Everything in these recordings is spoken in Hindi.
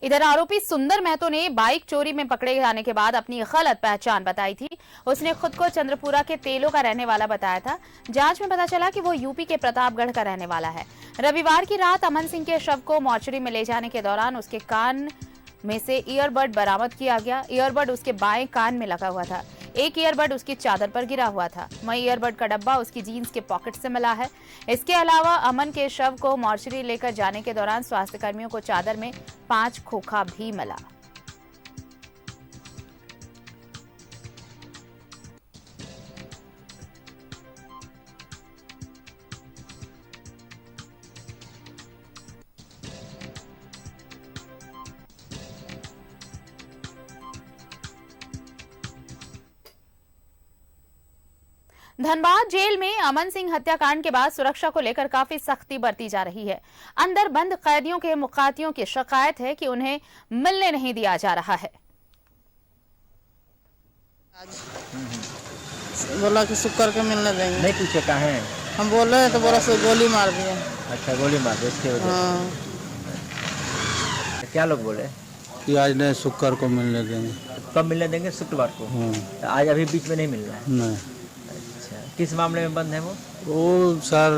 इधर आरोपी सुंदर महतो ने बाइक चोरी में पकड़े जाने के बाद अपनी गलत पहचान बताई थी। उसने खुद को चंद्रपुरा के तेलों का रहने वाला बताया था। जांच में पता चला कि वो यूपी के प्रतापगढ़ का रहने वाला है। रविवार की रात अमन सिंह के शव को मॉर्चरी में ले जाने के दौरान उसके कान में से ईयरबड बरामद किया गया। ईयरबड उसके बाएं कान में लगा हुआ था। एक ईयरबड उसकी चादर पर गिरा हुआ था। वहीं ईयरबड का डब्बा उसकी जीन्स के पॉकेट से मिला है। इसके अलावा अमन के शव को मॉर्चरी लेकर जाने के दौरान स्वास्थ्य कर्मियों को चादर में 5 खोखा भी मिला। धनबाद जेल में अमन सिंह हत्याकांड के बाद सुरक्षा को लेकर काफी सख्ती बरती जा रही है। अंदर बंद कैदियों के मुकातियों की शिकायत है कि उन्हें मिलने नहीं दिया जा रहा है। बोला कि शुक्र के मिलने देंगे। नहीं पूछे कहाँ हैं? हम बोल रहे हैं तो बोला गोली मार दिया। अच्छा, गोली मार दी इसके वजह हाँ। क्या लोग बोले कि आज नहीं शुक्र को मिलने देंगे। कब मिलने देंगे? शुक्रवार को। तो आज अभी बीच में नहीं मिल रहा है? नहीं। किस मामले में बंद है वो? सर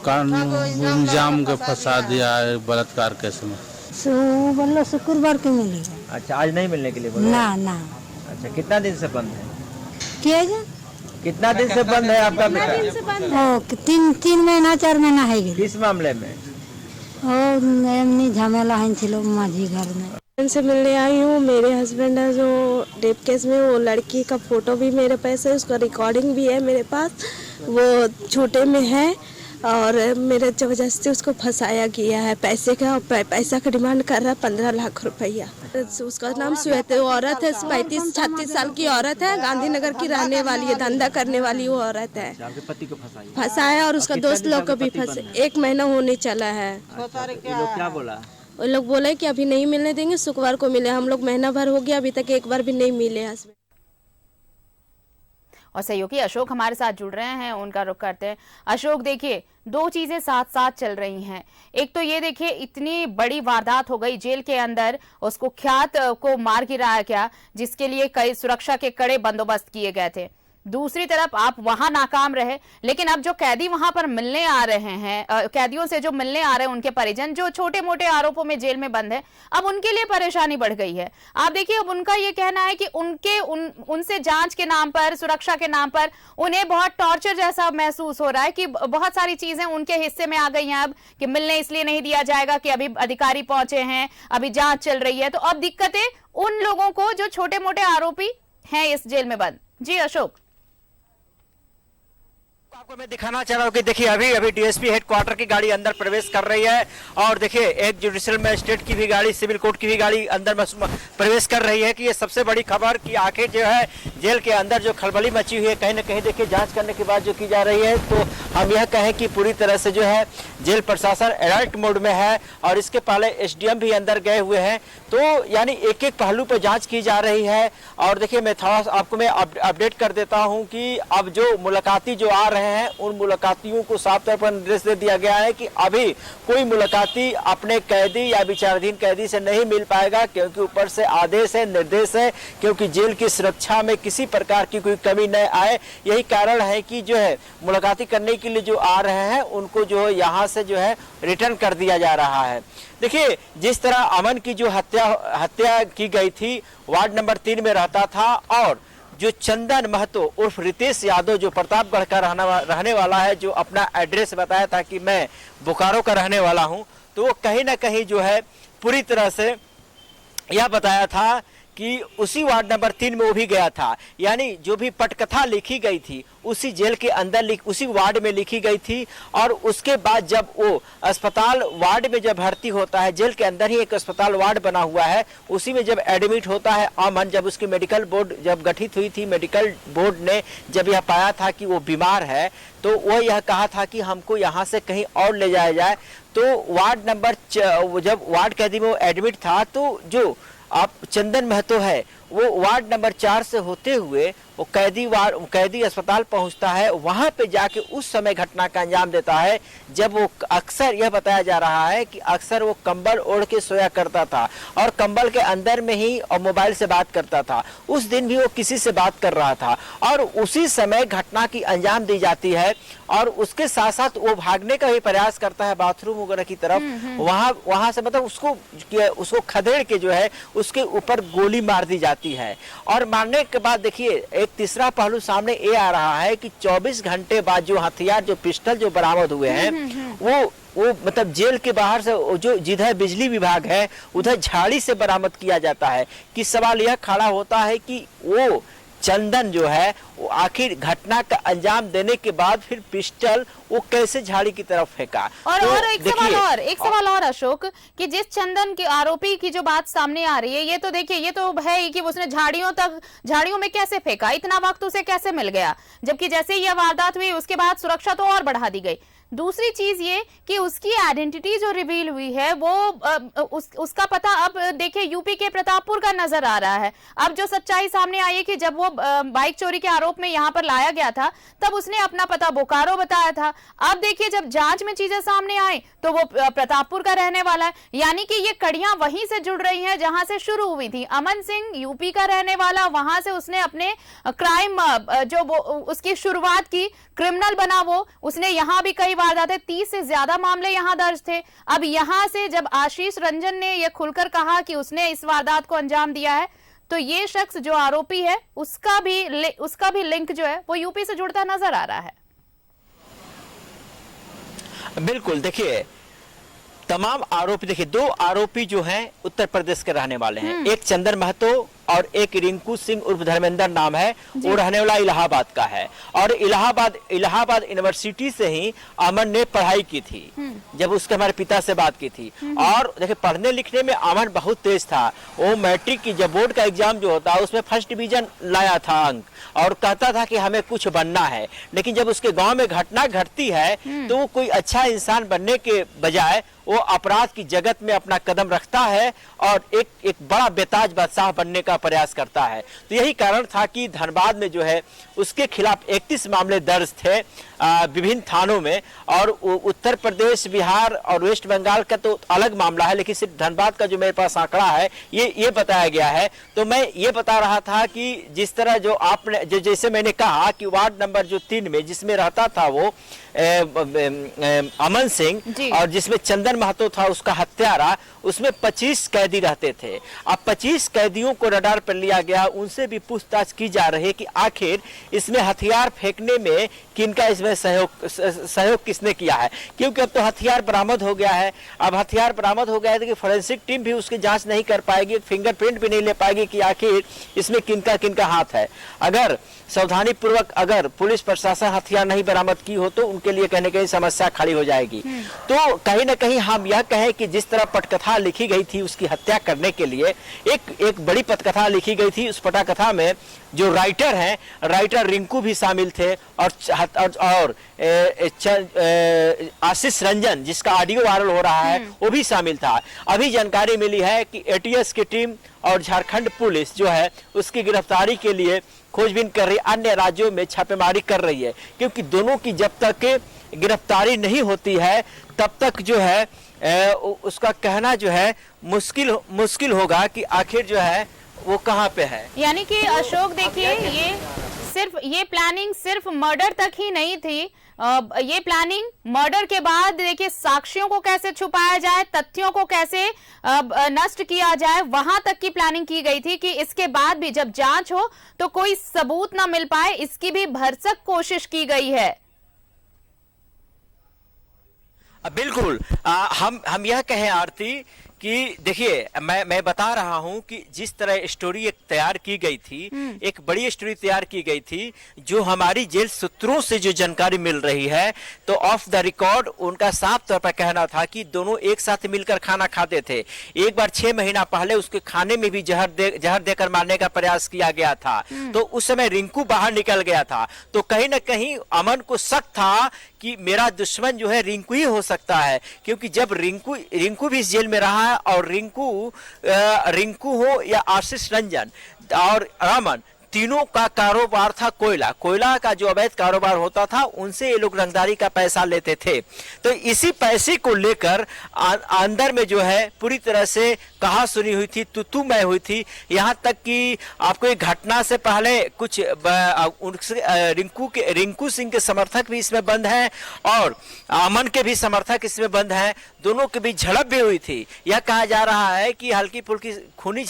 कानून इल्जाम के फंसा दिया है बलात्कार केस में। बोलो शुक्रवार को मिलेगा। अच्छा, आज नहीं मिलने के लिए बोला? ना। अच्छा, कितना दिन से बंद है? क्या कितना दिन से बंद है आपका बेटा? 3 महीना 4 महीना है। किस मामले में? एमनी झमेला है माझी घर में। से मिलने आई हूँ। मेरे हस्बैंड है जो रेप केस में, वो लड़की का फोटो भी मेरे पास है, उसका रिकॉर्डिंग भी है मेरे पास। वो छोटे में है और मेरे जबरदस्ती उसको फंसाया गया है पैसे का। पैसा का डिमांड कर रहा है 15 लाख रुपया। उसका नाम श्वेता, वो औरत है, 35-36 साल की औरत है, गांधीनगर की रहने वाली है, धंधा करने वाली वो औरत है। पति को फंसाया और उसका दोस्त लोग को भी फंसे। 1 महीना होने चला है। क्या बोला? वो लोग बोले कि अभी नहीं मिलने देंगे, शुक्रवार को मिले। हम लोग महीना भर हो गया, अभी तक एक बार भी नहीं मिले हस्बैंड। और सहयोगी अशोक हमारे साथ जुड़ रहे हैं, उनका रुख करते हैं। अशोक, देखिए 2 चीजें साथ साथ चल रही हैं। एक तो ये देखिए, इतनी बड़ी वारदात हो गई जेल के अंदर, उस कुख्यात को मार गिराया गया, जिसके लिए कई सुरक्षा के कड़े बंदोबस्त किए गए थे। दूसरी तरफ आप वहां नाकाम रहे, लेकिन अब जो कैदी वहां पर मिलने आ रहे हैं, कैदियों से जो मिलने आ रहे हैं उनके परिजन, जो छोटे मोटे आरोपों में जेल में बंद है, अब उनके लिए परेशानी बढ़ गई है। आप देखिए, अब उनका ये कहना है कि उनसे जांच के नाम पर, सुरक्षा के नाम पर उन्हें बहुत टॉर्चर जैसा महसूस हो रहा है कि बहुत सारी चीजें उनके हिस्से में आ गई हैं अब, कि मिलने इसलिए नहीं दिया जाएगा कि अभी अधिकारी पहुंचे हैं, अभी जांच चल रही है। तो अब दिक्कतें उन लोगों को जो छोटे मोटे आरोपी हैं इस जेल में बंद। जी अशोक। आपको मैं दिखाना चाह रहा हूँ कि देखिए अभी डीएसपी हेडक्वार्टर की गाड़ी अंदर प्रवेश कर रही है और देखिए एक जुडिशियल मजिस्ट्रेट की भी गाड़ी, सिविल कोर्ट की भी गाड़ी अंदर प्रवेश कर रही है। कि ये सबसे बड़ी खबर कि आखिर जो है जेल के अंदर जो खलबली मची हुई है, कहीं ना कहीं देखिए जांच करने के बाद जो की जा रही है, तो हम यह कहें कि पूरी तरह से जो है जेल प्रशासन अलर्ट मोड में है और इसके पहले एसडीएम भी अंदर गए हुए हैं। तो यानी एक एक पहलू पर जांच की जा रही है। और देखिए मैं थोड़ा आपको मैं अपडेट कर देता हूं कि अब जो मुलाकाती जो आ रहे हैं, उन मुलाकातियों को साफ तौर पर निर्देश दे दिया गया है कि अभी कोई मुलाकाती अपने कैदी या विचाराधीन कैदी से नहीं मिल पाएगा, क्योंकि ऊपर से आदेश है, निर्देश है, क्योंकि जेल की सुरक्षा में किसी प्रकार की कोई कमी न आए। यही कारण है कि जो है मुलाकाती करने के लिए जो आ रहे हैं उनको जो है यहाँ से जो है रिटर्न कर दिया जा रहा है। देखिए, जिस तरह अमन की जो हत्या की गई थी, वार्ड नंबर 3 में रहता था, और जो चंदन महतो उर्फ रितेश यादव जो प्रतापगढ़ का रहने वाला है, जो अपना एड्रेस बताया था कि मैं बोकारो का रहने वाला हूं, तो वो कहीं ना कहीं जो है पूरी तरह से यह बताया था कि उसी वार्ड नंबर 3 में वो भी गया था। यानी जो भी पटकथा लिखी गई थी उसी जेल के अंदर उसी वार्ड में लिखी गई थी। और उसके बाद जब वो अस्पताल वार्ड में जब भर्ती होता है, जेल के अंदर ही एक अस्पताल वार्ड बना हुआ है, उसी में जब एडमिट होता है अमन, जब उसकी मेडिकल बोर्ड जब गठित हुई थी, मेडिकल बोर्ड ने जब यह पाया था कि वो बीमार है, तो वो यह कहा था कि हमको यहाँ से कहीं और ले जाया जाए। तो वार्ड नंबर जब वार्ड कैदी में वो एडमिट था, तो जो आप चंदन महतो है वो वार्ड नंबर 4 से होते हुए वो कैदी अस्पताल पहुंचता है। वहां पे जाके उस समय घटना का अंजाम देता है जब वो अक्सर यह बताया जा रहा है कि अक्सर वो कंबल ओढ़ के सोया करता था और कंबल के अंदर में ही और मोबाइल से बात करता था। उस दिन भी वो किसी से बात कर रहा था और उसी समय घटना की अंजाम दी जाती है और उसके साथ साथ वो भागने का भी प्रयास करता है बाथरूम वगैरह की तरफ। वहां से मतलब उसको खदेड़ के जो है उसके ऊपर गोली मार दी जाती है। और मारने के बाद देखिए एक तीसरा पहलू सामने ये आ रहा है कि 24 घंटे बाद जो हथियार जो पिस्टल जो बरामद हुए हैं वो मतलब जेल के बाहर से जो जिधर बिजली विभाग है उधर झाड़ी से बरामद किया जाता है। कि सवाल यह खड़ा होता है कि वो चंदन जो है वो आखिर घटना का अंजाम देने के बाद फिर पिस्टल वो कैसे झाड़ी की तरफ फेंका। और एक सवाल और अशोक कि जिस चंदन के आरोपी की जो बात सामने आ रही है ये तो देखिए ये तो है ही कि उसने झाड़ियों में कैसे फेंका, इतना वक्त उसे कैसे मिल गया, जबकि जैसे यह वारदात हुई उसके बाद सुरक्षा तो और बढ़ा दी गई। दूसरी चीज ये कि उसकी आइडेंटिटी जो रिवील हुई है वो उसका पता अब देखिए यूपी के प्रतापपुर का नजर आ रहा है। अब जो सच्चाई सामने आई है कि जब वो बाइक चोरी के आरोप में यहाँ पर लाया गया था तब उसने अपना पता बोकारो बताया था। अब देखिए जब जांच में चीजें सामने आई तो वो प्रतापपुर का रहने वाला है, यानी कि ये कड़ियां वहीं से जुड़ रही हैं जहां से शुरू हुई थी। अमन सिंह यूपी का रहने वाला, वहां से उसने अपने क्राइम जो उसकी शुरुआत की, क्रिमिनल बना वो, उसने यहां भी कई वारदातें 30 से ज्यादा मामले यहां दर्ज थे। अब यहां से जब आशीष रंजन ने यह खुलकर कहा कि उसने इस वारदात को अंजाम दिया है तो ये शख्स जो आरोपी है उसका भी लिंक जो है वो यूपी से जुड़ता नजर आ रहा है। बिल्कुल, देखिए तमाम आरोपी, देखिए 2 आरोपी जो हैं उत्तर प्रदेश के रहने वाले हैं। एक चंदन महतो और एक रिंकू सिंह उर्फ धर्मेंद्र नाम है, वो रहने वाला इलाहाबाद का है। और इलाहाबाद यूनिवर्सिटी से ही अमन ने पढ़ाई की थी जब उसके हमारे पिता से बात की थी। और देखिए पढ़ने लिखने में अमन बहुत तेज था। वो मैट्रिक की जब बोर्ड का एग्जाम जो होता है उसमें फर्स्ट डिवीजन लाया था अंक और कहता था कि हमें कुछ बनना है। लेकिन जब उसके गांव में घटना घटती है तो वो कोई अच्छा इंसान बनने के बजाय वो अपराध की जगत में अपना कदम रखता है और एक बड़ा बेताज बादशाह बनने का प्रयास करता है। तो यही कारण था कि धनबाद में जो है उसके खिलाफ 31 मामले दर्ज थे विभिन्न थानों में। और उत्तर प्रदेश, बिहार और वेस्ट बंगाल का तो अलग मामला है, लेकिन सिर्फ धनबाद का जो मेरे पास आंकड़ा है ये बताया गया है। तो मैं ये बता रहा था कि जिस तरह जो आपने जैसे मैंने कहा कि वार्ड नंबर जो 3 में जिसमें रहता था वो अमन सिंह और जिसमें चंदन महतो था उसका हत्यारा, उसमें 25 कैदी रहते थे। अब 25 कैदियों को रडार पर लिया गया, उनसे भी पूछताछ की जा रही है कि आखिर इसमें हथियार फेंकने में किनका इसमें सहयोग किसने किया है। क्योंकि अब तो हथियार बरामद हो गया है। अब हथियार बरामद हो गया है तो फोरेंसिक टीम भी उसकी जांच नहीं कर पाएगी, फिंगरप्रिंट भी नहीं ले पाएगी कि आखिर इसमें किनका हाथ है। अगर सावधानी पूर्वक अगर पुलिस प्रशासन हथियार नहीं बरामद की हो तो उनके लिए कहीं न कहीं समस्या खड़ी हो जाएगी। तो कहीं ना कहीं हम यह कहें कि जिस तरह पटकथा लिखी गई थी उसकी हत्या करने के लिए एक बड़ी पटकथा लिखी गई थी। उस पटकथा में जो राइटर हैं, राइटर रिंकू भी शामिल थे और आशीष रंजन जिसका ऑडियो वायरल हो रहा है वो भी शामिल था। अभी जानकारी मिली है कि एटीएस की टीम और झारखंड पुलिस जो है उसकी गिरफ्तारी के लिए खोजबीन कर रही, अन्य राज्यों में छापेमारी कर रही है। क्योंकि दोनों की जब तक गिरफ्तारी नहीं होती है तब तक जो है उसका कहना जो है मुश्किल होगा कि आखिर जो है वो कहाँ पे है। यानी कि अशोक देखिए ये प्लानिंग सिर्फ मर्डर तक ही नहीं थी। ये प्लानिंग मर्डर के बाद देखिए साक्ष्यों को कैसे छुपाया जाए, तथ्यों को कैसे नष्ट किया जाए, वहां तक की प्लानिंग की गई थी कि इसके बाद भी जब जांच हो तो कोई सबूत ना मिल पाए, इसकी भी भरसक कोशिश की गई है। बिल्कुल, हम यह कहें आरती कि देखिए मैं बता रहा हूं कि जिस तरह स्टोरी एक तैयार की गई थी, एक बड़ी स्टोरी तैयार की गई थी, जो हमारी जेल सूत्रों से जो जानकारी मिल रही है तो ऑफ द रिकॉर्ड उनका साफ तौर पर कहना था कि दोनों एक साथ मिलकर खाना खाते थे। एक बार 6 महीना पहले उसके खाने में भी जहर देकर मारने का प्रयास किया गया था। तो उस समय रिंकू बाहर निकल गया था। तो कहीं ना कहीं अमन को शक था कि मेरा दुश्मन जो है रिंकू ही हो सकता है, क्योंकि जब रिंकू भी इस जेल में रहा है और रिंकू हो या आशीष रंजन और रमन, तीनों का कारोबार था कोयला का जो अवैध कारोबार होता था, उनसे ये लोग रंगदारी का पैसा लेते थे। तो इसी पैसे को लेकर अंदर में जो है पूरी तरह से कहा सुनी हुई थी, तू मैं हुई थी। यहाँ तक कि आपको एक घटना से पहले कुछ रिंकू सिंह के समर्थक भी इसमें बंद हैं और अमन के भी समर्थक इसमें बंद हैं। दोनों के बीच झड़प भी हुई थी। यह कहा जा रहा है कि हल्की फुल्की खूनी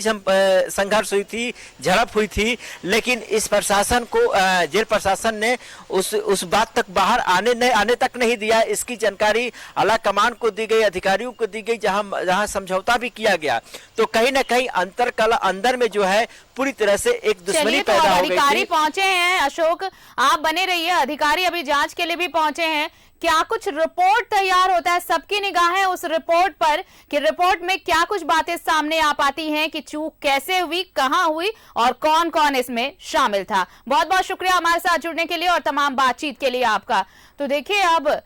संघर्ष हुई थी, झड़प हुई थी, लेकिन इस प्रशासन को, जेल प्रशासन ने उस बात तक बाहर आने तक नहीं दिया। इसकी जानकारी आला कमान को दी गई, अधिकारियों को दी गई, जहां समझौता भी किया गया। तो कहीं ना कहीं अंदर में जो है पूरी तरह से एक दुश्मनी पैदा हो गई थी। अधिकारी पहुंचे हैं, अशोक आप बने रहिए, अधिकारी अभी जांच के लिए भी पहुंचे हैं। क्या कुछ रिपोर्ट तैयार होता है? सबकी निगाहें उस रिपोर्ट पर कि रिपोर्ट में क्या कुछ बातें सामने आ पाती हैं कि चूक कैसे हुई, कहां हुई और कौन कौन इसमें शामिल था। बहुत बहुत शुक्रिया हमारे साथ जुड़ने के लिए और तमाम बातचीत के लिए आपका। तो देखिए, अब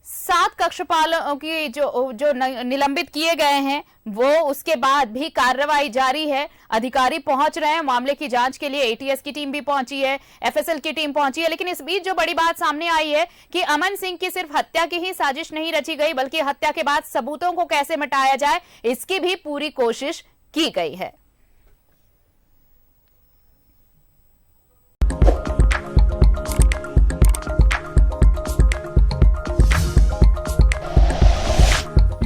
7 कक्षपालों की जो निलंबित किए गए हैं, वो उसके बाद भी कार्रवाई जारी है। अधिकारी पहुंच रहे हैं मामले की जांच के लिए, एटीएस की टीम भी पहुंची है, एफएसएल की टीम पहुंची है। लेकिन इस बीच जो बड़ी बात सामने आई है कि अमन सिंह की सिर्फ हत्या की ही साजिश नहीं रची गई, बल्कि हत्या के बाद सबूतों को कैसे मिटाया जाए, इसकी भी पूरी कोशिश की गई है।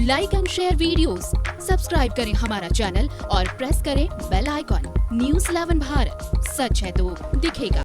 Like and share videos, subscribe करें हमारा चैनल और प्रेस करें बेल आइकॉन। न्यूज़ 11 भारत, सच है तो दिखेगा।